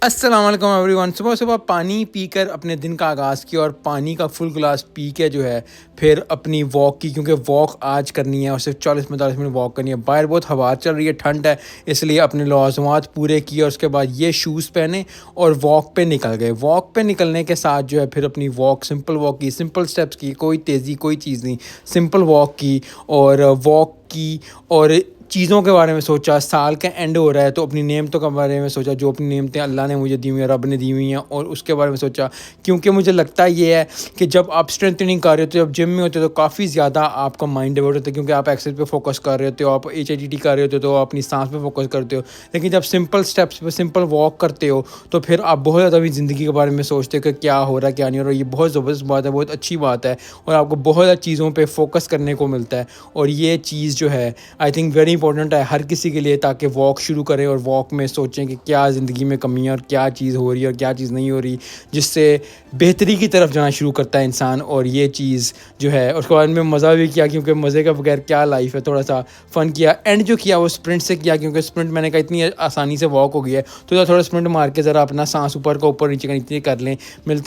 अस्सलाम वालेकुम एवरीवन। सुबह सुबह पानी पीकर अपने दिन का आगाज़ किया और पानी का फुल गिलास पी के जो है फिर अपनी वॉक की, क्योंकि वॉक आज करनी है और सिर्फ 40-45 मिनट वॉक करनी है। बाहर बहुत हवा चल रही है, ठंड है, इसलिए अपने लाज़िमात पूरे किए और उसके बाद ये शूज़ पहने और वॉक पे निकल गए। वॉक पे निकलने के साथ जो है फिर अपनी वॉक, सिंपल वॉक की, सिंपल स्टेप्स की, कोई तेज़ी कोई चीज़ नहीं, सिंपल वॉक की और वॉक की और चीज़ों के बारे में सोचा। साल का एंड हो रहा है तो अपनी नेमतों के बारे में सोचा, जो अपनी नेमतें अल्लाह ने मुझे दी हुई हैं, रब ने दी हुई हैं, और उसके बारे में सोचा। क्योंकि मुझे लगता ये है कि जब आप स्ट्रेंथ ट्रेनिंग कर रहे होते हो, जब जिम में होते हो, तो काफ़ी ज़्यादा आपका माइंड डाइवर्ट होता है, क्योंकि आप एक्सरसाइज पे फोकस कर रहे होते हो, आप HIIT कर रहे होते हो तो आप अपनी सांस पे फोकस करते हो। लेकिन जब सिंपल स्टेप्स पे सिंपल वॉक करते हो तो फिर आप बहुत ज़्यादा भी ज़िंदगी के बारे में सोचते हो कि क्या हो रहा है क्या नहीं हो रहा। ये बहुत ज़बरदस्त बात है, बहुत अच्छी बात है और आपको बहुत ज़्यादा चीज़ों पर फोकस करने को मिलता है। और ये चीज़ जो है आई थिंक वेरी इंपॉर्टेंट है हर किसी के लिए, ताकि वॉक शुरू करें और वॉक में सोचें कि क्या ज़िंदगी में कमी है और क्या चीज़ हो रही है और क्या चीज़ नहीं हो रही, जिससे बेहतरी की तरफ जाना शुरू करता है इंसान। और ये चीज़ जो है उसके बाद में मज़ा भी किया, क्योंकि मज़े के बगैर क्या लाइफ है। थोड़ा सा फ़न किया, एंड जो किया वो स्प्रिंट से किया, क्योंकि स्प्रिंट मैंने कहा इतनी आसानी से वॉक हो गई है तो थोड़ा स्प्रिंट मार के ज़रा अपना सांस ऊपर का ऊपर नीचे का नीचे कर लें। मिलते हैं